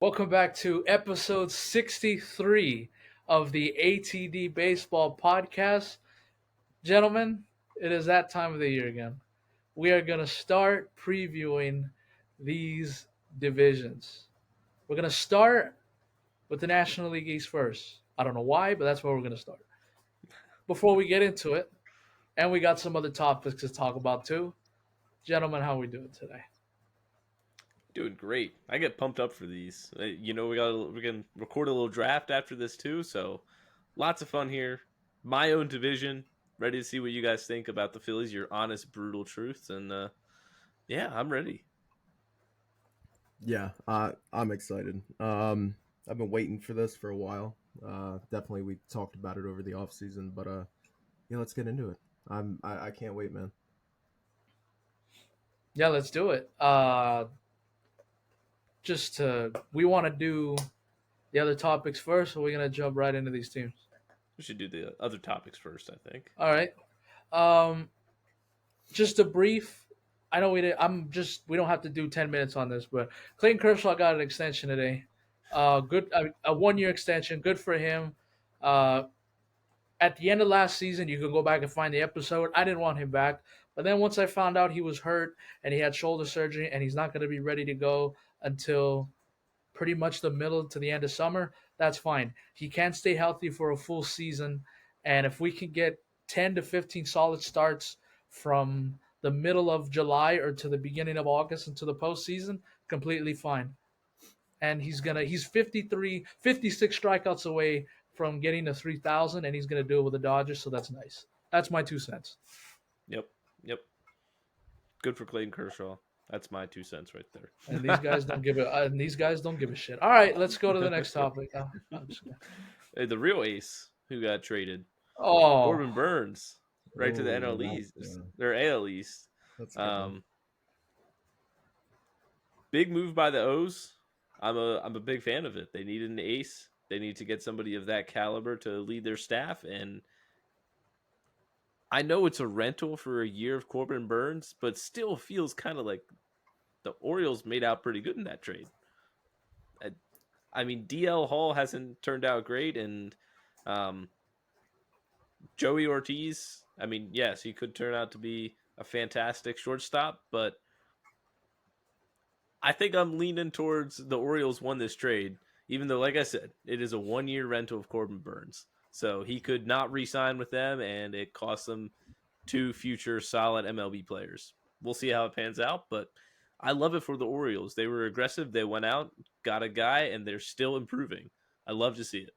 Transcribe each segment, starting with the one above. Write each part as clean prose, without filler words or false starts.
Welcome back to episode 63 of the ATD Baseball Podcast. Gentlemen, it is that time of the year again. We are going to start previewing these divisions. We're going to start with the National League East first. I don't know why, but that's where we're going to start. Before we get into it, and we got some other topics to talk about too. Gentlemen, how are we doing today? Doing great. I get pumped up for these. We can record a little draft after this too, so lots of fun here. My own division. Ready to see what you guys think about the Phillies. Your honest, brutal truths, and yeah, I'm ready. Yeah, I'm excited. I've been waiting for this for a while. Definitely we talked about it over the off season, but yeah, let's get into it. I can't wait, man. Yeah, let's do it. We want to do the other topics first, or we're going to jump right into these teams? We should do the other topics first, I think. All right. Um, just a brief. I know we did. We don't have to do 10 minutes on this, but Clayton Kershaw got an extension today. Good. A 1 year extension. Good for him. Uh, at the end of last season, you can go back and find the episode. I didn't want him back, but then once I found out he was hurt and he had shoulder surgery and he's not going to be ready to go until pretty much the middle to the end of summer, that's fine. He can stay healthy for a full season, and if we can get 10 to 15 solid starts from the middle of July or to the beginning of August into the postseason, completely fine. And he's 56 strikeouts away from getting to 3,000, and he's gonna do it with the Dodgers, so that's nice. That's my 2 cents. Yep, yep. Good for Clayton Kershaw. That's my 2 cents right And these guys don't give a shit. All right, let's go to the next there. topic. I'm just gonna... Hey, the real ace who got traded, Oh, Corbin Burns, right to the Oh, NL that's East or AL East. that's a good one. Um, Big move by the O's. I'm a big fan of it. They needed an ace. They need to get somebody of that caliber to lead their staff. And I know it's a rental for a year of Corbin Burns, but still feels kind of like the Orioles made out pretty good in that trade. I, I mean, DL Hall hasn't turned out great, and um, Joey Ortiz. I mean, yes, he could turn out to be a fantastic shortstop, but I think I'm leaning towards the Orioles won this trade, even though, like I said, it is a 1 year rental of Corbin Burns. So he could not re sign with them, and it cost them two future solid MLB players. We'll see how it pans out, but I love it for the Orioles. They were aggressive. They went out, got a guy, and they're still improving. I love to see it.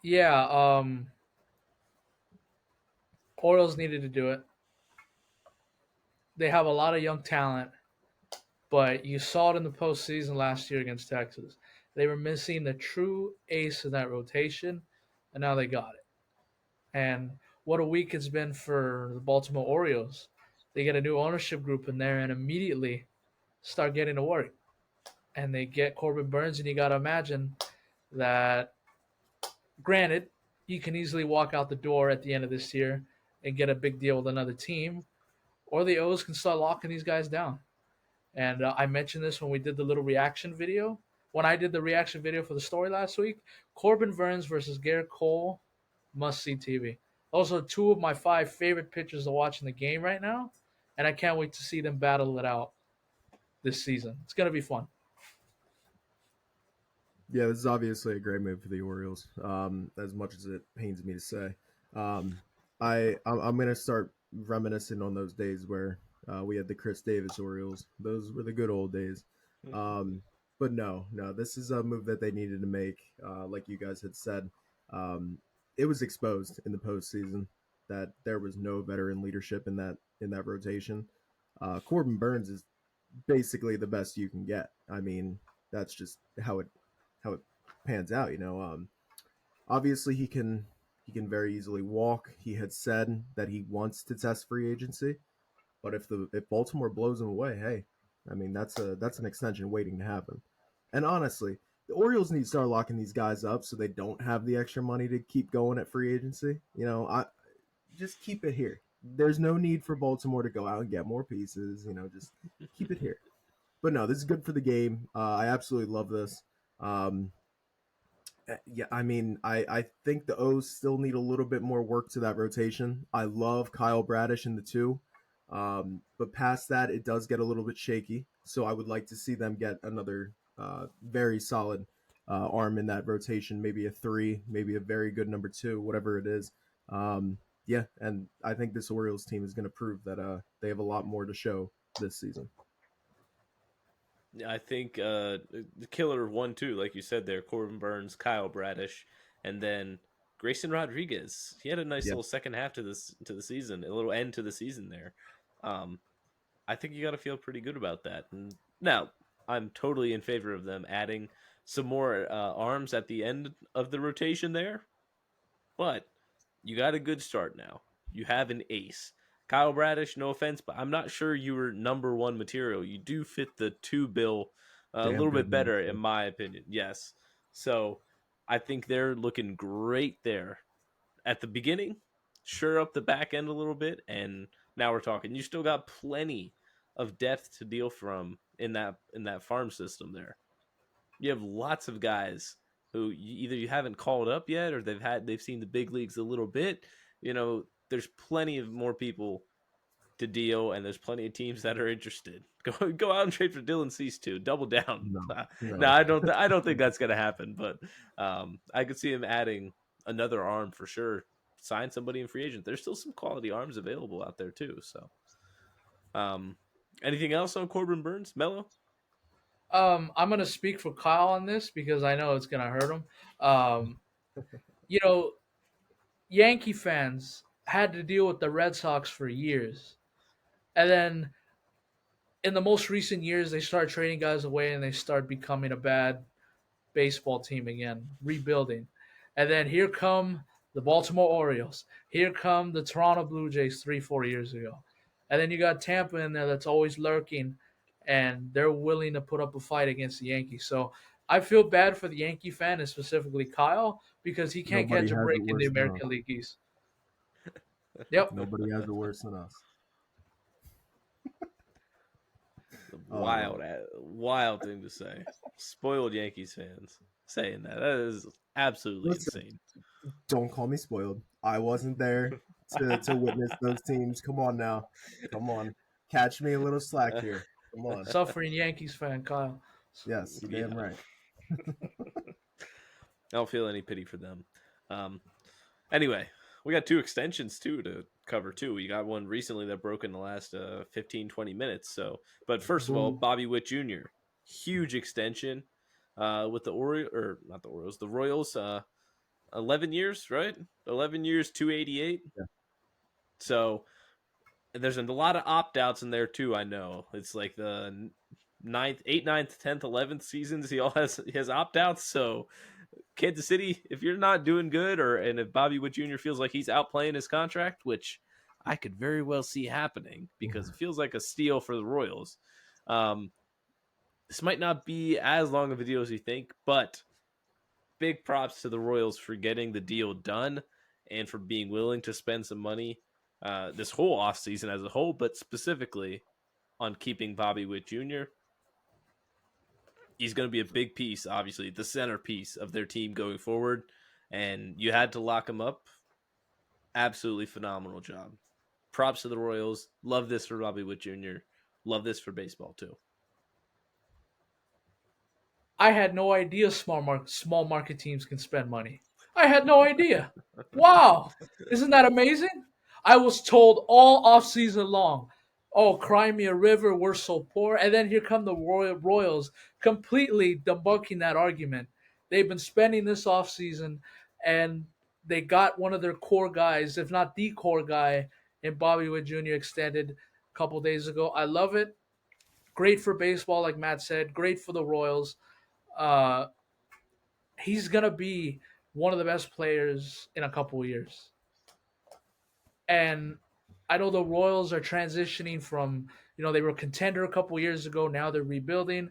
yeah. Orioles needed to do it. They have a lot of young talent, but you saw it in the postseason last year against Texas. They were missing the true ace in that rotation, and now they got it. And what a week it's been for the Baltimore Orioles. They get a new ownership group in there and immediately start getting to work. And they get Corbin Burns, and you got to imagine that, granted, you can easily walk out the door at the end of this year and get a big deal with another team, or the O's can start locking these guys down. And I mentioned this when we did the little reaction video. When I did the reaction video for the story last week, Corbin Burns versus Garrett Cole, must see TV. Those are two of my five favorite pitchers to watch in the game right now, and I can't wait to see them battle it out this season. It's gonna be fun. Yeah, this is obviously a great move for the Orioles. As much as it pains me to say, um, I'm gonna start reminiscing on those days where we had the Chris Davis Orioles. Those were the good old days. Um, but no, this is a move that they needed to make. Like you guys had said, um, it was exposed in the postseason that there was no veteran leadership in that rotation. Corbin Burns is basically the best you can get. I mean, that's just how it pans out. Obviously he can very easily walk. He had said that he wants to test free agency, but if Baltimore blows him away, hey, I mean that's an extension waiting to happen. And honestly, the Orioles need to start locking these guys up so they don't have the extra money to keep going at free agency. I just keep it here. there's no need for Baltimore to go out and get more pieces. Just keep it here. But no, this is good for the game. I absolutely love this. Um, yeah, I mean, I think the O's still need a little bit more work to that rotation. I love Kyle Bradish in the two, but past that, it does get a little bit shaky. So I would like to see them get another very solid arm in that rotation, maybe a three, maybe a very good number two, whatever it is. Yeah, and I think this Orioles team is going to prove that they have a lot more to show this season. I think the killer 1-2, like you said there, Corbin Burns, Kyle Bradish, and then Grayson Rodriguez. He had a nice Yeah, little second half to the season, a little end to the season there. Um, I think you got to feel pretty good about that. And now, I'm totally in favor of them adding some more arms at the end of the rotation there. But you got a good start now. You have an ace. Kyle Bradish, no offense, but I'm not sure you were number one material. You do fit the two bill a damn little good bit number better, in two. my opinion. Yes. So I think they're looking great there at the beginning, sure up the back end a little bit, and now we're talking. You still got plenty of depth to deal from in that farm system there. You have lots of guys who either you haven't called up yet or they've seen the big leagues a little bit. There's plenty of more people to deal, and there's plenty of teams that are interested. Go out and trade for Dylan Cease too. Double down. No, No, no. I don't think that's gonna happen. But I could see him adding another arm for sure. Sign somebody in free agent. There's still some quality arms available out there too. So, um, anything else on Corbin Burns, Melo? I'm gonna speak for Kyle on this because I know it's gonna hurt him. Um, you know, Yankee fans had to deal with the Red Sox for years, and then in the most recent years, they start trading guys away and they start becoming a bad baseball team again, rebuilding. And then here come the Baltimore Orioles. Here come the Toronto Blue Jays 3, 4 years ago. And then you got Tampa in there that's always lurking and they're willing to put up a fight against the Yankees. So I feel bad for the Yankee fan and specifically Kyle because he can't Nobody catch a has break it in the worse than us. American League East. Yep. Nobody has it worse than us. Wild, Um, wild thing to say. Spoiled Yankees fans saying that. That is absolutely Listen, insane. don't call me spoiled. I wasn't there to witness those teams. Come on now. Come on. Catch me a little slack here. Come on. Suffering Yankees fan, Kyle. Yes, you're Yeah, damn right. I don't feel any pity for them. Um, anyway, we got two extensions too to cover too. We got one recently that broke in the last 15, 20 minutes. So, but first of all, Boom. Bobby Witt Jr. Huge extension with the Orioles, or not the Orioles, the Royals. 11 years, right? 11 years, 288. Yeah. So there's a lot of opt outs in there too. I know it's like the ninth, 8th, 9th, 10th, 11th seasons. He has opt outs. So Kansas City, if you're not doing good, and if Bobby Witt Jr. feels like he's outplaying his contract, which I could very well see happening because it feels like a steal for the Royals. Um, this might not be as long of a deal as you think, but big props to the Royals for getting the deal done and for being willing to spend some money this whole offseason as a whole, but specifically on keeping Bobby Witt Jr. He's going to be a big piece, obviously, the centerpiece of their team going forward. And you had to lock him up. Absolutely phenomenal job. Props to the Royals. Love this for Bobby Witt Jr. Love this for baseball, too. I had no idea small market teams can spend money. I had no idea. Wow, isn't that amazing? I was told all off season long, "Oh, cry me a river, we're so poor," and then here come the Royals completely debunking that argument. They've been spending this off season, and they got one of their core guys, if not the core guy, in Bobby Witt Jr. extended a couple days ago. I love it. Great for baseball, like Matt said. Great for the Royals. Uh, he's gonna be one of the best players in a couple of years. And I know the Royals are transitioning from, they were a contender a couple of years ago. Now they're rebuilding.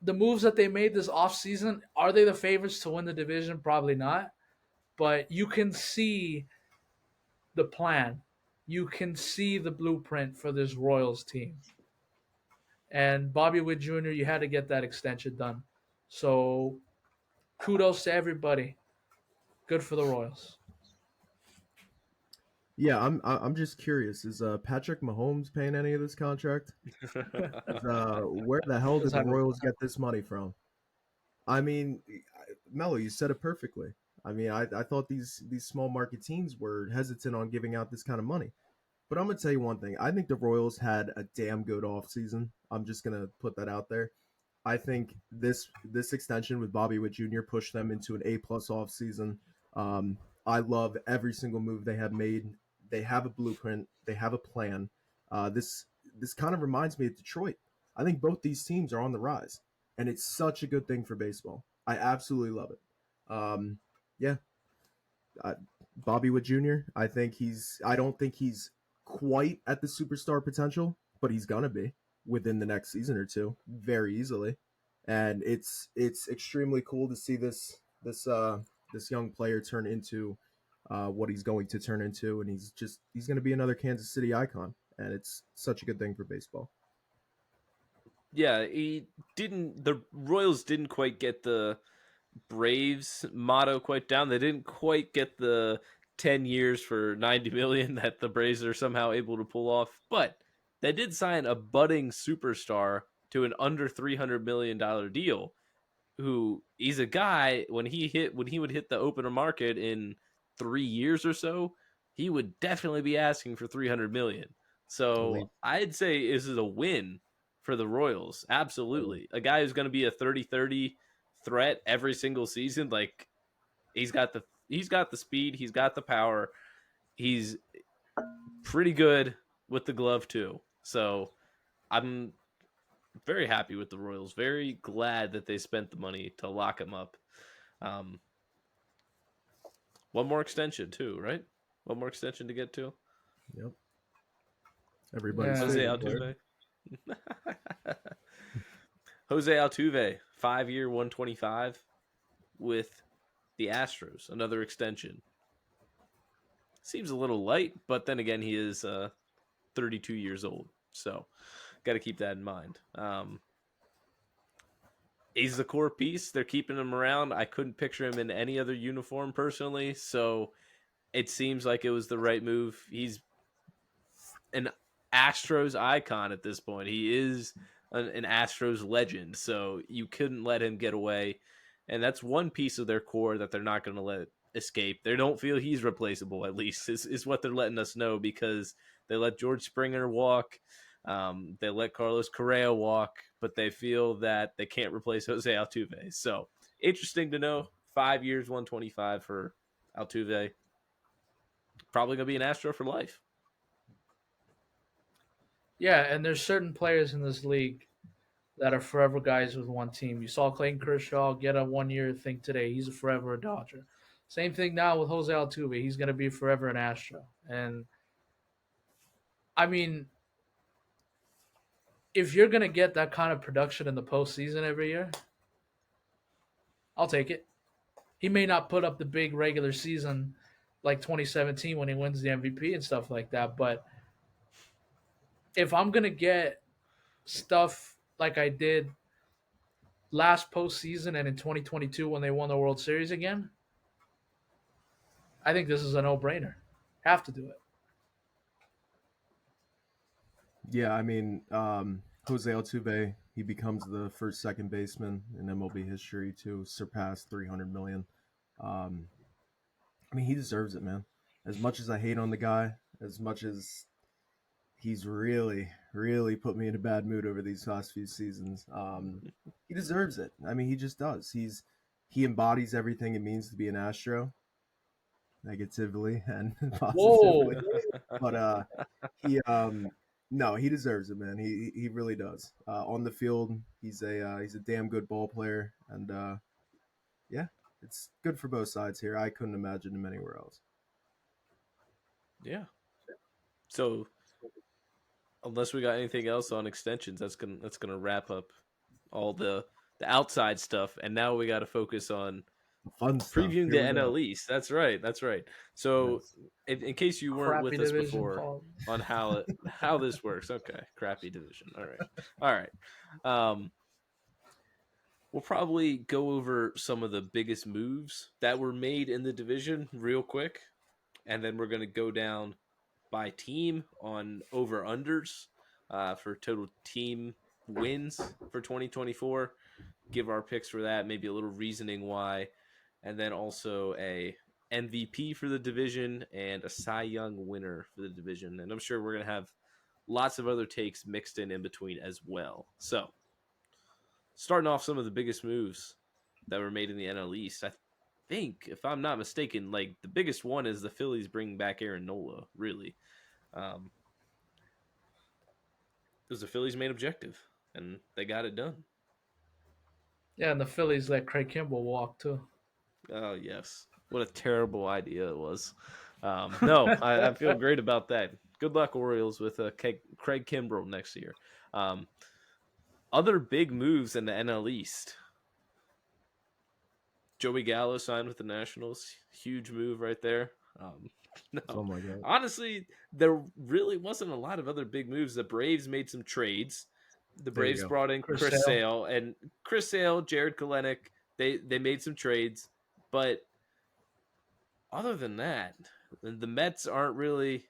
The moves that they made this offseason, are they the favorites to win the division? Probably not. But you can see the plan. you can see the blueprint for this Royals team. And Bobby Witt Jr., you had to get that extension done. So kudos to everybody. Good for the Royals. Yeah, I'm just curious. Is Patrick Mahomes paying any of this contract? Where the hell did the Royals 100%. get this money from? I mean, Melo, you said it perfectly. I mean, I thought these small market teams were hesitant on giving out this kind of money. But I'm gonna tell you one thing. I think the Royals had a damn good offseason. I'm just gonna put that out there. I think this extension with Bobby Witt Jr. pushed them into an A+ offseason. Um, I love every single move they have made. They have a blueprint. They have a plan. This kind of reminds me of Detroit. I think both these teams are on the rise, and it's such a good thing for baseball. I absolutely love it. Yeah, uh, Bobby Witt Jr. I think he's. I don't think he's quite at the superstar potential, but he's gonna be within the next season or two, very easily. And it's extremely cool to see this young player turn into what he's going to turn into, and he's going to be another Kansas City icon, and it's such a good thing for baseball. Yeah, the Royals didn't quite get the Braves motto quite down. They didn't quite get the 10 years for 90 million that the Braves are somehow able to pull off, but they did sign a budding superstar to an under $300 million deal, who he's a guy when he would hit the opener market in 3 years or so, he would definitely be asking for 300 million. So Elite. I'd say this is a win for the Royals. Absolutely. A guy who's going to be a 30-30 threat every single season. Like, he's got the speed, he's got the power. He's pretty good with the glove too. So I'm very happy with the Royals. Very glad that they spent the money to lock him up. Um, one more extension too, right? One more extension to get to. Yep. Everybody's Yeah. Jose favorite player. Altuve. Jose Altuve, 5-year, 125 with the Astros. Another extension. Seems a little light, but then again, he is 32 years old, so got to keep that in mind. He's the core piece. They're keeping him around. I couldn't picture him in any other uniform personally, so it seems like it was the right move. He's an Astros icon at this point. He is an Astros legend, so you couldn't let him get away. And that's one piece of their core that they're not going to let escape. They don't feel he's replaceable, at least, is what they're letting us know, because they let George Springer walk. They let Carlos Correa walk, but they feel that they can't replace Jose Altuve. So interesting to know. 5 years, 125 for Altuve. Probably going to be an Astro for life. Yeah, and there's certain players in this league that are forever guys with one team. You saw Clayton Kershaw get a 1 year thing today. He's a forever a Dodger. Same thing now with Jose Altuve. He's going to be forever an Astro. And I mean, if you're going to get that kind of production in the postseason every year, I'll take it. He may not put up the big regular season like 2017 when he wins the MVP and stuff like that, but if I'm going to get stuff like I did last postseason and in 2022 when they won the World Series again, I think this is a no-brainer. Have to do it. Yeah, I mean, Jose Altuve, he becomes the first second baseman in MLB history to surpass 300 million. Um, I mean, he deserves it, man. As much as I hate on the guy, as much as he's really put me in a bad mood over these last few seasons, he deserves it. I mean, he just does. He embodies everything it means to be an Astro, negatively and Whoa. positively. But he no, he deserves it, man. He really does. On the field, he's a damn good ball player, and yeah, it's good for both sides here. I couldn't imagine him anywhere else. Yeah. So unless we got anything else on extensions, that's gonna wrap up all the outside stuff, and now we got to focus on Fun stuff. Previewing the Here we go. NL East. That's right. That's right. So, Yes. in case you weren't Crappy with us division, before Paul. on how this works, okay, crappy division. All right. We'll probably go over some of the biggest moves that were made in the division real quick, and then we're going to go down by team on over unders for total team wins for 2024. Give our picks for that, maybe a little reasoning why, and then also a MVP for the division and a Cy Young winner for the division. And I'm sure we're going to have lots of other takes mixed in between as well. So, starting off some of the biggest moves that were made in the NL East. I think, if I'm not mistaken, like the biggest one is the Phillies bringing back Aaron Nola. Really, it was the Phillies' main objective, and they got it done. Yeah, and the Phillies let Craig Kimbrell walk too. Oh yes, what a terrible idea it was. No, I feel great about that. Good luck, Orioles, with Craig Kimbrell next year. Um, Other big moves in the NL East. Joey Gallo signed with the Nationals. Huge move right there. No, Something like that. honestly, there really wasn't a lot of other big moves. The Braves made some trades. The There you Braves go. brought in Chris Chris Sale. Sale and Chris Sale, Jared Kelenic. They made some trades, but other than that, the Mets aren't really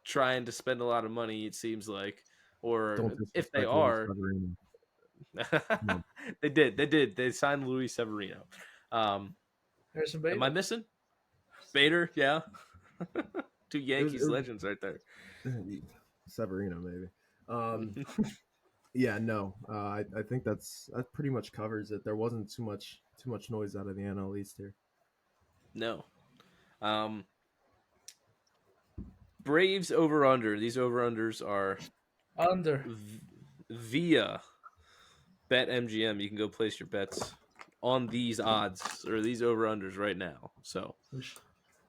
trying to spend a lot of money. It seems like, or Don't if they disrespect Luis are, Severino. Come on. they did. They did. They signed Luis Severino. Um, Harrison am I Bader. missing Bader? Yeah, two It Yankees was legends right there. Severino, maybe. Yeah, no. I think that pretty much covers it. There wasn't too much noise out of the NL East here. No. Um, Braves over under. These over unders are Under. via BetMGM. You can go place your bets on these odds or these over unders right now. So Which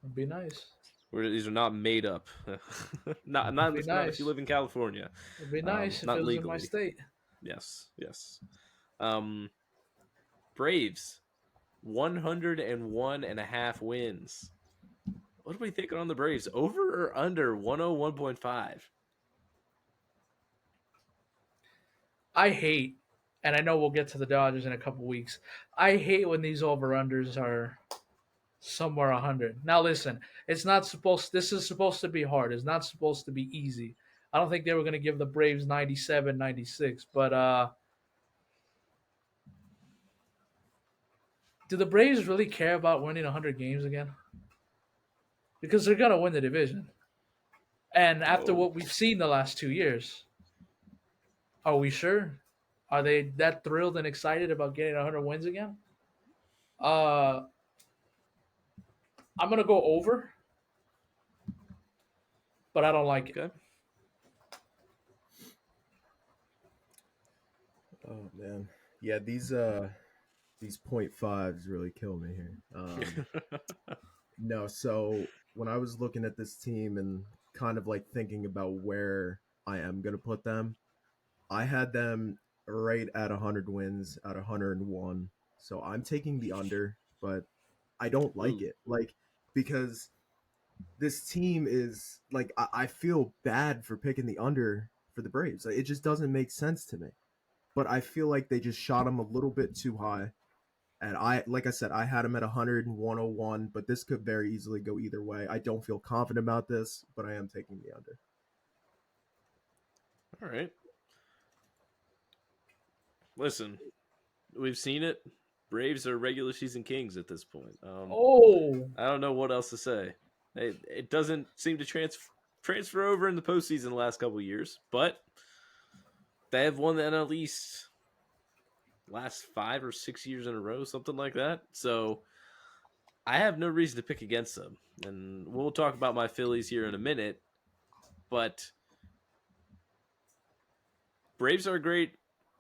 would be nice. these are not made up. Would be not if you nice. live in California. Would be nice if it Not was in my legally. state. Yes, yes. Braves 101.5 wins. What are we thinking on the Braves? Over or under 101.5? I hate, and I know we'll get to the Dodgers in a couple weeks. I hate when these over unders are somewhere 100. Now listen, it's not supposed. This is supposed to be hard. It's not supposed to be easy. I don't think they were going to give the Braves 97, 96, but do the Braves really care about winning 100 games again? Because they're going to win the division. And after Oh, what we've seen the last 2 years, are we sure? Are they that thrilled and excited about getting 100 wins again? Uh, I'm gonna go over, but I don't like it. okay. Oh man, yeah. These point fives really kill me here. No, so when I was looking at this team and kind of like thinking about where I am gonna put them, I had them right at 100 wins at 101. So I'm taking the under, but I don't like Ooh, it. Like because this team is like I feel bad for picking the under for the Braves. Like, it just doesn't make sense to me. But I feel like they just shot them a little bit too high. And like I said, I had them at 100 and 101, but this could very easily go either way. I don't feel confident about this, but I am taking the under. all right. Listen, we've seen it. Braves are regular season kings at this point. Oh, I don't know what else to say. It doesn't seem to transfer over in the postseason the last couple of years, but they have won the NL East last 5 or 6 years in a row, something like that. So I have no reason to pick against them. And we'll talk about my Phillies here in a minute, but Braves are a great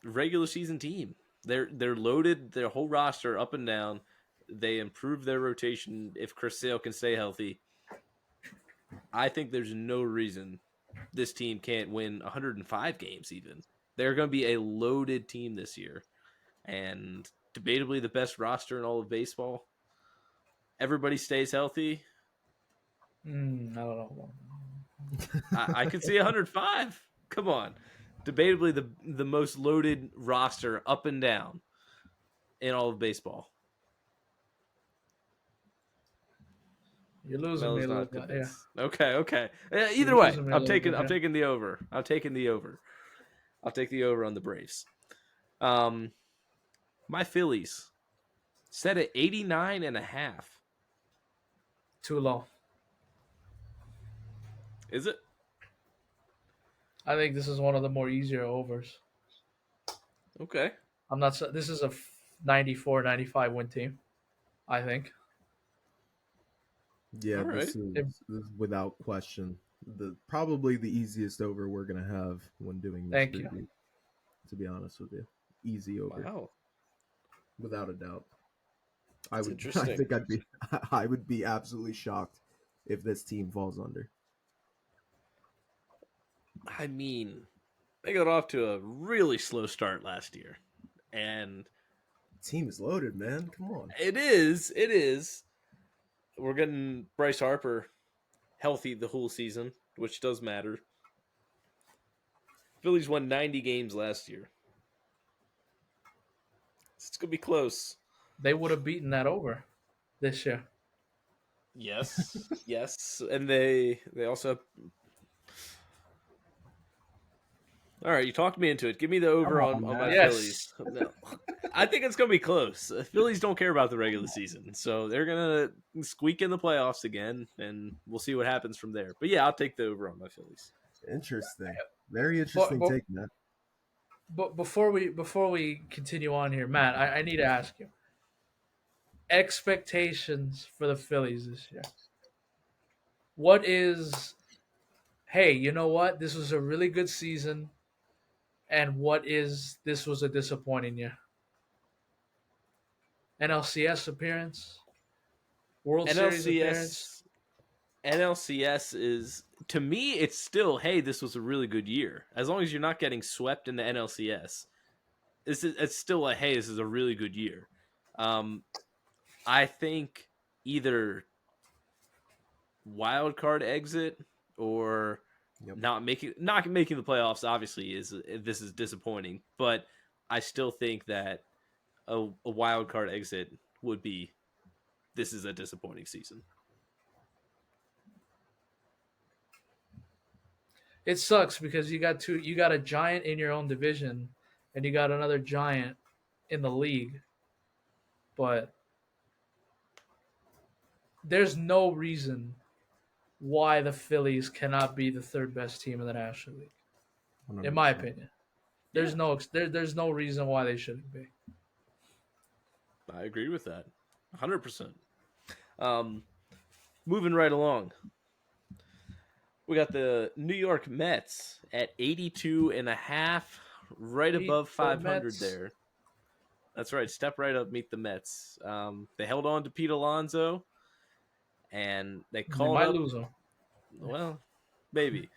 regular season team. They're loaded, their whole roster up and down. They improve their rotation if Chris Sale can stay healthy. I think there's no reason this team can't win 105 games even. They're going to be a loaded team this year and debatably the best roster in all of baseball. everybody stays healthy. I don't know. I could see 105. Come on. Debatably the most loaded roster up and down in all of baseball. You're losing me Melo's a little not bit. Yeah, convinced. Okay. you're Either way, losing me a I'm little taking bit. I'm taking the over. I'm taking the over. I'll take the over on the Braves. My Phillies set at 89.5. Too low. Is it? I think this is one of the more easier overs. Okay. I'm not. This is a 94, 95 win team. I think. Yeah, All right. this is without question probably the easiest over we're gonna have when doing this Thank you. preview. To be honest with you, easy over Wow. without a doubt. That's I interesting. think I would be absolutely shocked if this team falls under. I mean, they got off to a really slow start last year. And Team is loaded, man. Come on. it is. We're getting Bryce Harper healthy the whole season, which does matter. Phillies won 90 games last year. It's going to be close. They would have beaten that over this year. Yes. Yes. And they also... All right, you talked me into it. Give me the over on my Yes. Phillies. No. I think it's going to be close. Phillies don't care about the regular season, so they're going to squeak in the playoffs again, and we'll see what happens from there. But yeah, I'll take the over on my Phillies. Interesting. Very interesting take, man. But before we continue on here, Matt, I need to ask you expectations for the Phillies this year. What is? Hey, you know what? This was a really good season, and what is? This was a disappointing year. NLCS appearance, World Series appearance. NLCS is, to me, it's still, hey, this was a really good year. As long as you're not getting swept in the NLCS, it's still a, hey, this is a really good year. I think either wild card exit or not making the playoffs, obviously, this is disappointing. But I still think that a wild card exit would be, this is a disappointing season. It sucks because you got a giant in your own division, and you got another giant in the league, but there's no reason why the Phillies cannot be the third best team in the National League. 100%. In my opinion, there's no reason why they shouldn't be. I agree with that, 100%. Moving right along, we got the New York Mets at 82.5, right above 500 there. That's right. Step right up, meet the Mets. They held on to Pete Alonso, and they called up. Lose them. Well, maybe.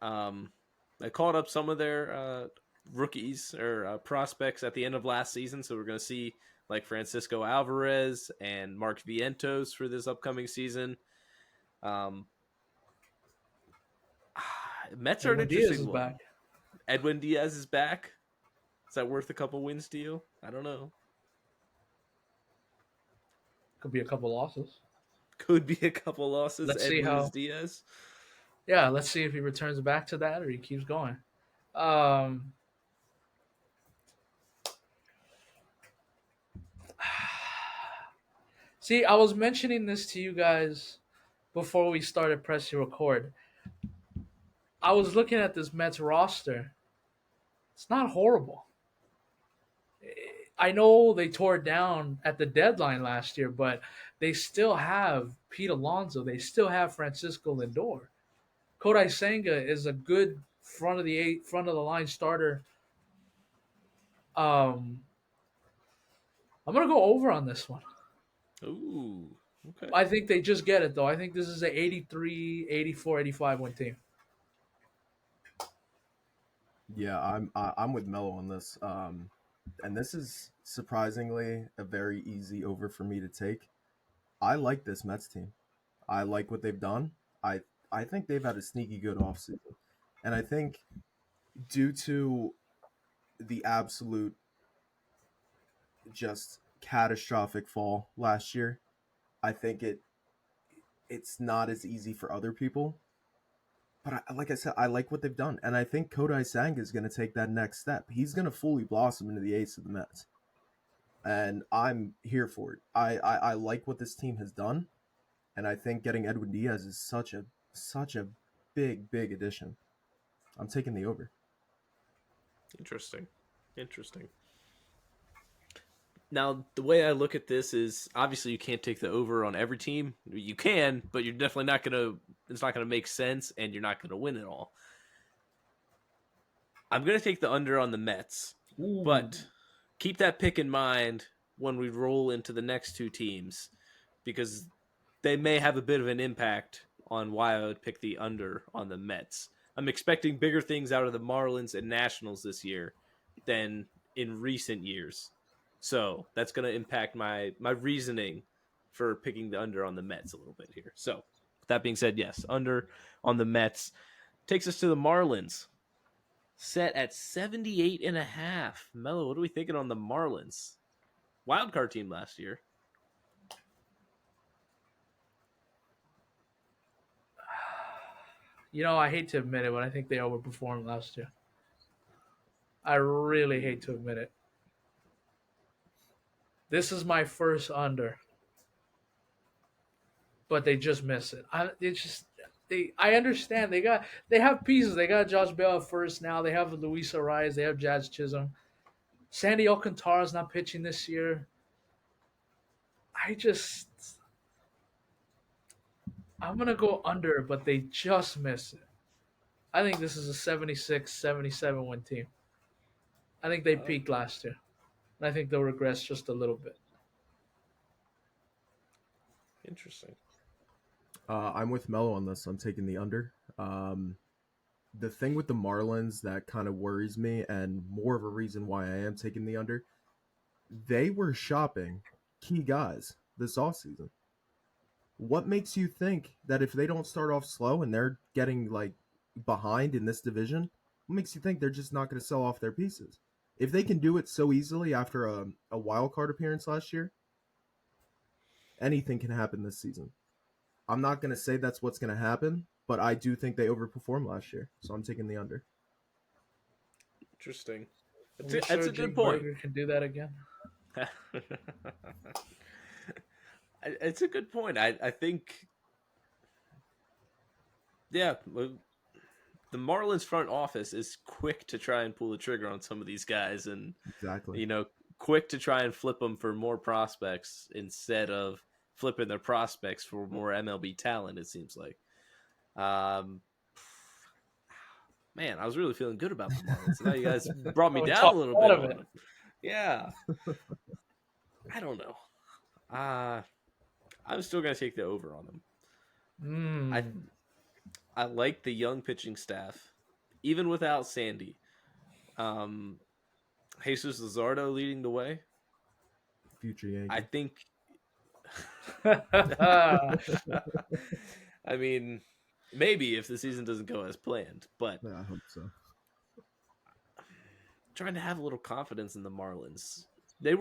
They called up some of their rookies or prospects at the end of last season, so we're going to see like Francisco Alvarez and Mark Vientos for this upcoming season. Mets are an interesting one. Back. Edwin Diaz is back. Is that worth a couple wins to you? I don't know. Could be a couple losses. Let's see how Diaz. Yeah, let's see if he returns back to that or he keeps going. See, I was mentioning this to you guys before we started pressing record. I was looking at this Mets roster. It's not horrible. I know they tore it down at the deadline last year, but they still have Pete Alonso. They still have Francisco Lindor. Kodai Senga is a good front of the line starter. I'm gonna go over on this one. Ooh, okay. I think they just get it though. I think this is an 83, 84, 85 win team. Yeah, I'm with Melo on this. And this is surprisingly a very easy over for me to take. I like this Mets team. I like what they've done. I I think they've had a sneaky good offseason. And I think due to the absolute just catastrophic fall last year, I think it's not as easy for other people. But like I said, I like what they've done, and I think Kodai Senga is going to take that next step. He's going to fully blossom into the ace of the Mets, and I'm here for it. I like what this team has done, and I think getting Edwin Diaz is such a big addition. I'm taking the over. Interesting. Interesting. Now, the way I look at this is obviously you can't take the over on every team. You can, but you're definitely not going to, it's not going to make sense and you're not going to win it all. I'm going to take the under on the Mets, but keep that pick in mind when we roll into the next two teams because they may have a bit of an impact on why I would pick the under on the Mets. I'm expecting bigger things out of the Marlins and Nationals this year than in recent years. So that's going to impact my reasoning for picking the under on the Mets a little bit here. So with that being said, yes, under on the Mets takes us to the Marlins. Set at 78.5. Melo, what are we thinking on the Marlins? Wild card team last year. I hate to admit it, but I think they overperformed last year. I really hate to admit it. This is my first under, but they just miss it. I understand they have pieces. They got Josh Bell at first now. They have Luis Arias. They have Jazz Chisholm. Sandy Alcantara's not pitching this year. I'm gonna go under, but they just miss it. I think this is a 76, 77 win team. I think they peaked last year. And I think they'll regress just a little bit. Interesting. I'm with Melo on this. I'm taking the under. The thing with the Marlins that kind of worries me, and more of a reason why I am taking the under, they were shopping key guys this offseason. What makes you think that if they don't start off slow and they're getting like behind in this division, what makes you think they're just not going to sell off their pieces? If they can do it so easily after a wild card appearance last year, anything can happen this season. I'm not going to say that's what's going to happen, but I do think they overperformed last year, so I'm taking the under. Interesting. That's a good point. Berger can do that again. It's a good point. I think, yeah, the Marlins front office is quick to try and pull the trigger on some of these guys, and exactly, quick to try and flip them for more prospects instead of flipping their prospects for more MLB talent. It seems like. Man, I was really feeling good about the Marlins. Now you guys brought me down a little bit on them. Yeah. I don't know. I'm still going to take the over on them. I like the young pitching staff, even without Sandy. Jesus Luzardo leading the way. Future Yankee. I think. I mean, maybe if the season doesn't go as planned, but yeah, I hope so. Trying to have a little confidence in the Marlins. They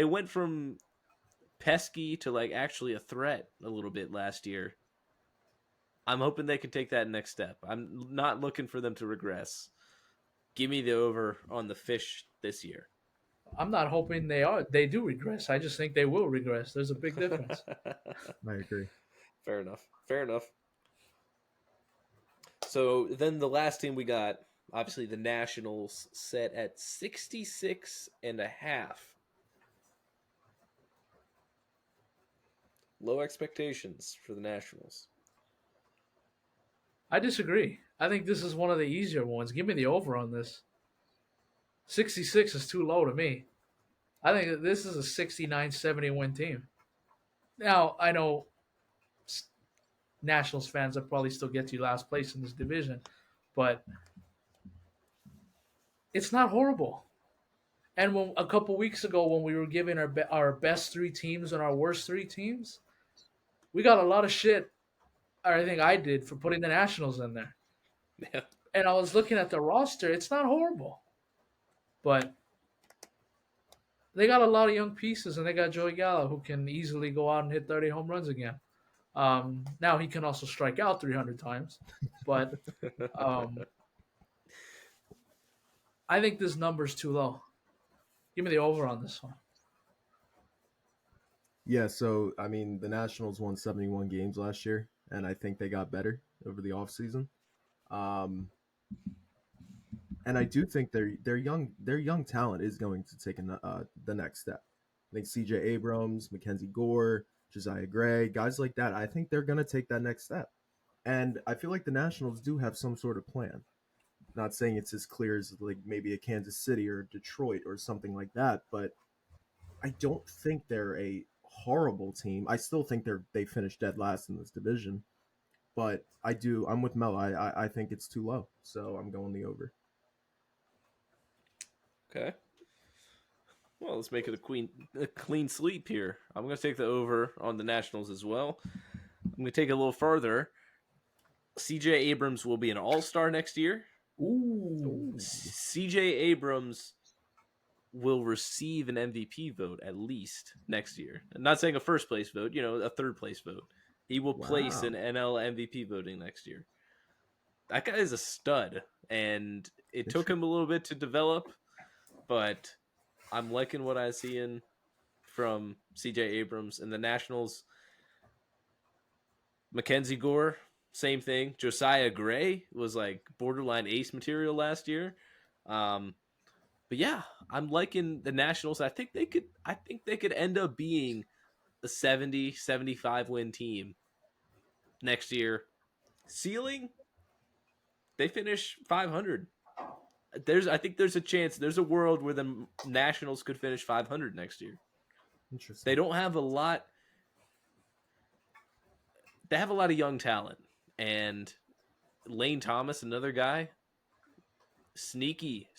went from pesky to like actually a threat a little bit last year. I'm hoping they can take that next step. I'm not looking for them to regress. Give me the over on the fish this year. I'm not hoping they do regress. I just think they will regress. There's a big difference. I agree. Fair enough. So then the last team we got, obviously the Nationals, set at 66.5. Low expectations for the Nationals. I disagree. I think this is one of the easier ones. Give me the over on this. 66 is too low to me. I think this is a 69-70 win team. Now, I know Nationals fans that probably still get you last place in this division, but it's not horrible. And a couple weeks ago when we were giving our best three teams and our worst three teams, we got a lot of shit, or I think I did, for putting the Nationals in there. Yeah. And I was looking at the roster. It's not horrible, but they got a lot of young pieces, and they got Joey Gallo, who can easily go out and hit 30 home runs again. Now he can also strike out 300 times, but I think this number's too low. Give me the over on this one. Yeah, so I mean, the Nationals won 71 games last year, and I think they got better over the offseason. Um, and I do think their young talent is going to take the next step. I think C.J. Abrams, Mackenzie Gore, Josiah Gray, guys like that. I think they're going to take that next step, and I feel like the Nationals do have some sort of plan. Not saying it's as clear as like maybe a Kansas City or Detroit or something like that, but I don't think they're a horrible team. I still think they finished dead last in this division, but I'm with Mel. I think it's too low, so I'm going the over. Okay. Well, let's make it a clean sweep here. I'm going to take the over on the Nationals as well. I'm going to take it a little further. C.J. Abrams will be an all-star next year. Ooh. C.J. Abrams will receive an MVP vote at least next year. I'm not saying a first place vote, a third place vote. He will place Wow. an NL MVP voting next year. That guy is a stud, and it took him a little bit to develop, but I'm liking what I'm seeing from C.J. Abrams and the Nationals. Mackenzie Gore, same thing. Josiah Gray was like borderline ace material last year. But yeah, I'm liking the Nationals. I think they could end up being a 70, 75 win team next year. Ceiling, they finish 500. I think there's a chance, there's a world where the Nationals could finish 500 next year. Interesting. They don't have a lot. They have a lot of young talent, and Lane Thomas, another guy, sneaky,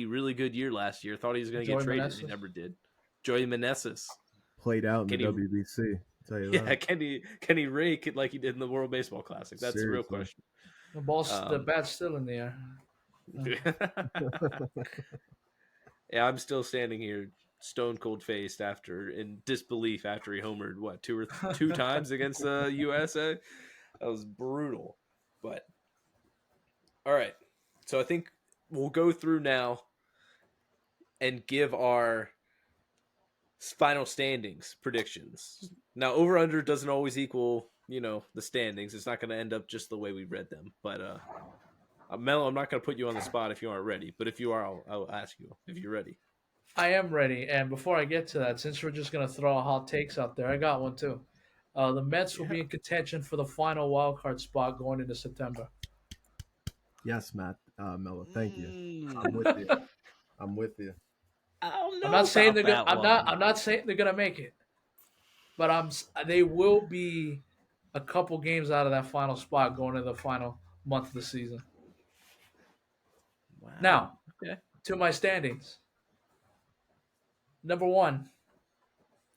really good year last year. Thought he was going to get Joey traded. He Meneses. never did. Joey Meneses. Played out in Can the he? WBC. I'll tell you Yeah, that. can he rake it like he did in the World Baseball Classic? That's the real Seriously. question. The bat's still in the air. Yeah, I'm still standing here, stone cold faced in disbelief after he homered two times against the USA. That was brutal. But all right, so I think we'll go through now and give our final standings predictions. Now, over under doesn't always equal, the standings. It's not going to end up just the way we read them. But Melo, I'm not going to put you on the spot if you aren't ready. But if you are, I'll ask you if you're ready. I am ready. And before I get to that, since we're just going to throw hot takes out there, I got one too. The Mets will be in contention for the final wild card spot going into September. Yes, Matt Mello. Thank you. I'm with you. I'm with you. I don't know I'm not saying about that one. I'm not saying they're gonna make it, but they will be a couple games out of that final spot going into the final month of the season. Wow. Now, Okay. to my standings. Number 1,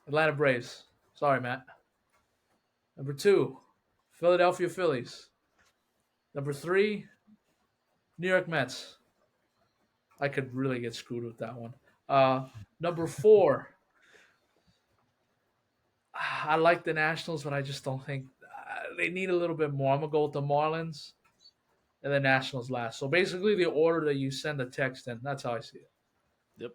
Atlanta Braves. Sorry, Matt. Number 2, Philadelphia Phillies. Number 3, New York Mets. I could really get screwed with that one. Number 4, I like the Nationals, but I just don't think they need a little bit more. I'm gonna go with the Marlins and the Nationals last. So basically, the order that you send the text in. That's how I see it. Yep.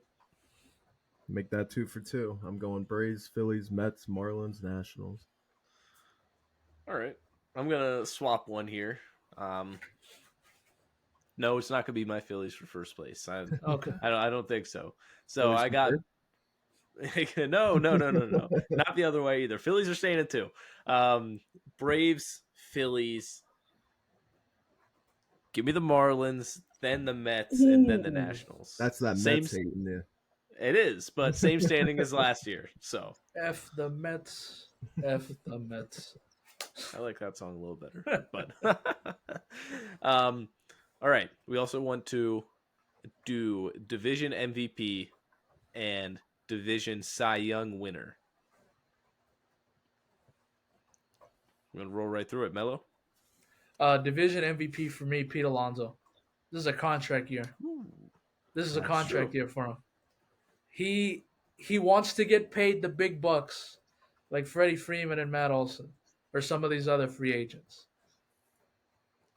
Make that 2 for 2. I'm going Braves, Phillies, Mets, Marlins, Nationals. All right. I'm gonna swap one here. No, it's not gonna be my Phillies for first place. Okay. I don't think so. So Phillies I for got third? no, not the other way either. Phillies are staying at 2. Braves, Phillies. Give me the Marlins, then the Mets, and then the Ooh. Nationals. That's that Same. Mets hating there. It is, but same standing as last year. So F the Mets. F the Mets. I like that song a little better. But all right. We also want to do division MVP and division Cy Young winner. I'm gonna roll right through it. Melo. Division MVP for me, Pete Alonso. This is a contract year. This is a That's contract true. year for him. He wants to get paid the big bucks, like Freddie Freeman and Matt Olson, or some of these other free agents.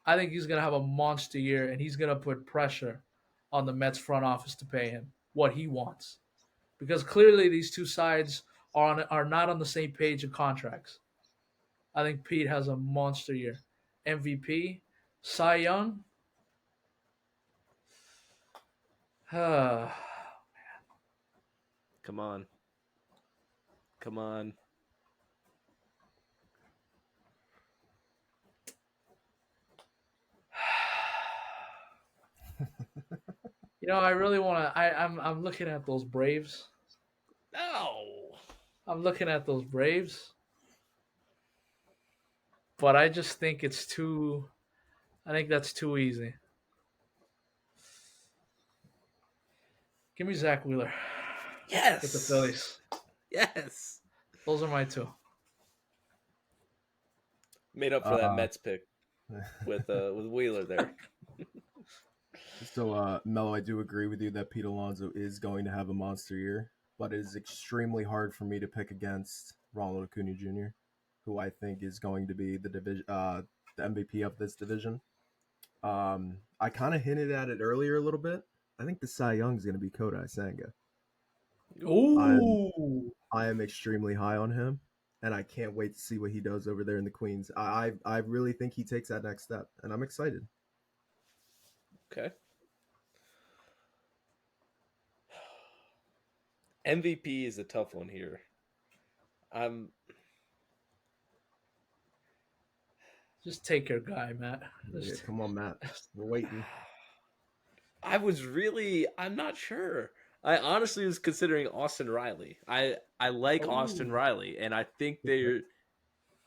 I think he's gonna have a monster year, and he's gonna put pressure on the Mets front office to pay him what he wants, because clearly these two sides are not on the same page of contracts. I think Pete has a monster year. MVP, Cy Young. you Come on. Come on. know, I really want to. I'm looking at those Braves. No. I'm looking at those Braves, but I just think it's too. I think that's too easy. Give me Zach Wheeler with the Yes. Phillies. Yes. Those are my two. Made up for that Uh, Mets pick with Wheeler there. so, Melo, I do agree with you that Pete Alonso is going to have a monster year, but it is extremely hard for me to pick against Ronald Acuna Jr., who I think is going to be the MVP of this division. I kind of hinted at it earlier a little bit. I think the Cy Young is going to be Kodai Senga. I'm Ooh. I am extremely high on him, and I can't wait to see what he does over there in the Queens. I really think he takes that next step, and I'm excited. Okay. MVP is a tough one here. I'm Just take your guy, Matt. Yeah, Just, come on, Matt. We're waiting. I'm not sure. I honestly was considering Austin Riley. I like Austin oh. Riley, and I think they're.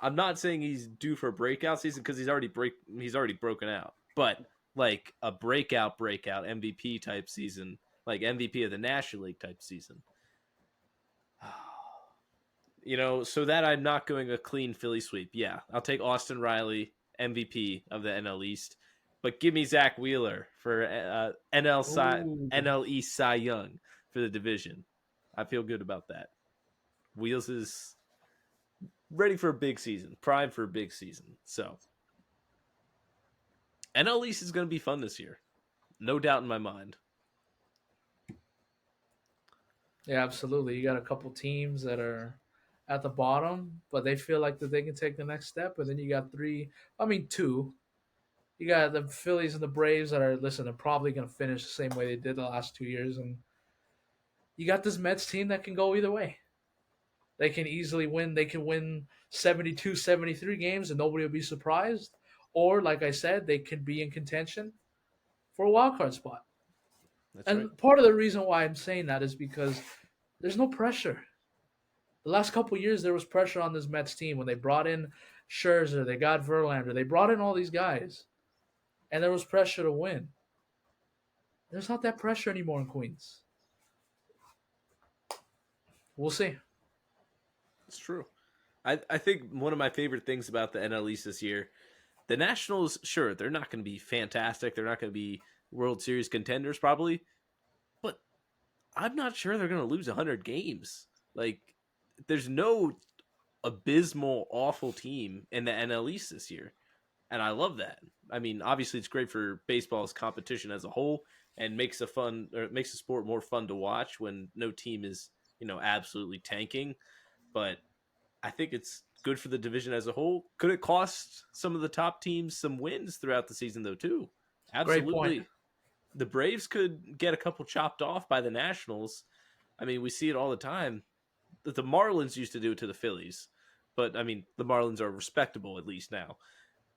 I'm not saying he's due for a breakout season because he's already broken out, but like a breakout MVP type season, like MVP of the National League type season. So that I'm not going a clean Philly sweep. Yeah, I'll take Austin Riley, MVP of the NL East, but give me Zach Wheeler for Ooh. NL East Cy Young for the division. I feel good about that. Wheels is ready for a big season, primed for a big season. So NL East is going to be fun this year, no doubt in my mind. Yeah, absolutely. You got a couple teams that are at the bottom, but they feel like that they can take the next step. And then you got two. You got the Phillies and the Braves that are, listen, they're probably going to finish the same way they did the last 2 years. And you got this Mets team that can go either way. They can easily win. They can win 72, 73 games and nobody will be surprised. Or, like I said, they can be in contention for a wild card spot. That's right. And part of the reason why I'm saying that is because there's no pressure. The last couple years, there was pressure on this Mets team when they brought in Scherzer, they got Verlander, they brought in all these guys, and there was pressure to win. There's not that pressure anymore in Queens. We'll see. It's true. I think one of my favorite things about the NL East this year, the Nationals, sure, they're not going to be fantastic. They're not going to be World Series contenders probably, but I'm not sure they're going to lose 100 games. Like, there's no abysmal, awful team in the NL East this year. And I love that. I mean, obviously, it's great for baseball's competition as a whole and makes the sport more fun to watch when no team is, absolutely tanking. But I think it's good for the division as a whole. Could it cost some of the top teams some wins throughout the season, though, too? Great point. Absolutely. The Braves could get a couple chopped off by the Nationals. I mean, we see it all the time. The Marlins used to do it to the Phillies, but I mean, the Marlins are respectable at least now.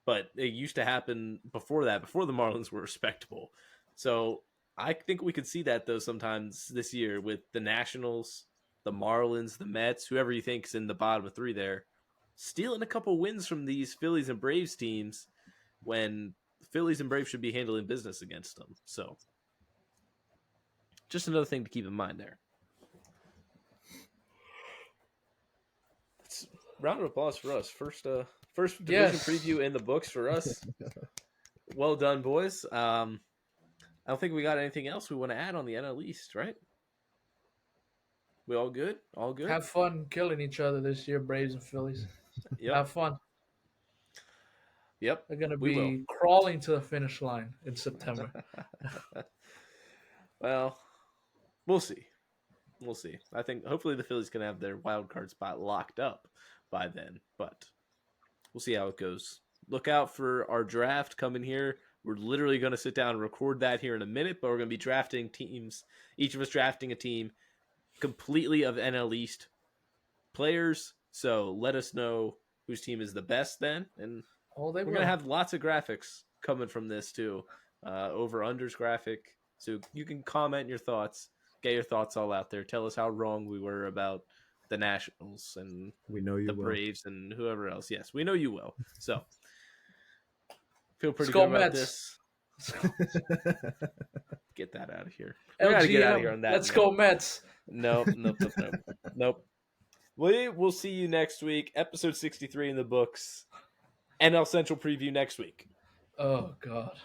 But it used to happen before that, before the Marlins were respectable. So I think we could see that though sometimes this year with the Nationals, the Marlins, the Mets, whoever you think's in the bottom of three there, stealing a couple wins from these Phillies and Braves teams when Phillies and Braves should be handling business against them. So just another thing to keep in mind there. Round of applause for us. First First division Yes. preview in the books for us. Well done, boys. I don't think we got anything else we want to add on the NL East, right? We all good? All good? Have fun killing each other this year, Braves and Phillies. Yep. Have fun. Yep. They're going to We will. be crawling to the finish line in September. Well, we'll see. We'll see. I think hopefully the Phillies can have their wild card spot locked up by then, but we'll see how it goes. Look out for our draft coming here. We're literally going to sit down and record that here in a minute, but we're going to be drafting teams, each of us drafting a team completely of NL East players. So let us know whose team is the best then. And Oh, they we're will. going to have lots of graphics coming from this too. Over-unders graphic. So you can comment your thoughts, get your thoughts all out there. Tell us how wrong we were about the Nationals and We know you the will. Braves and whoever else. Yes, we know you will. So feel pretty Let's good go about Mets. this. Get that out of here. We got to get out of here on that. Let's note. go Mets. Nope. Nope. We will see you next week. Episode 63 in the books. NL Central preview next week. Oh, God.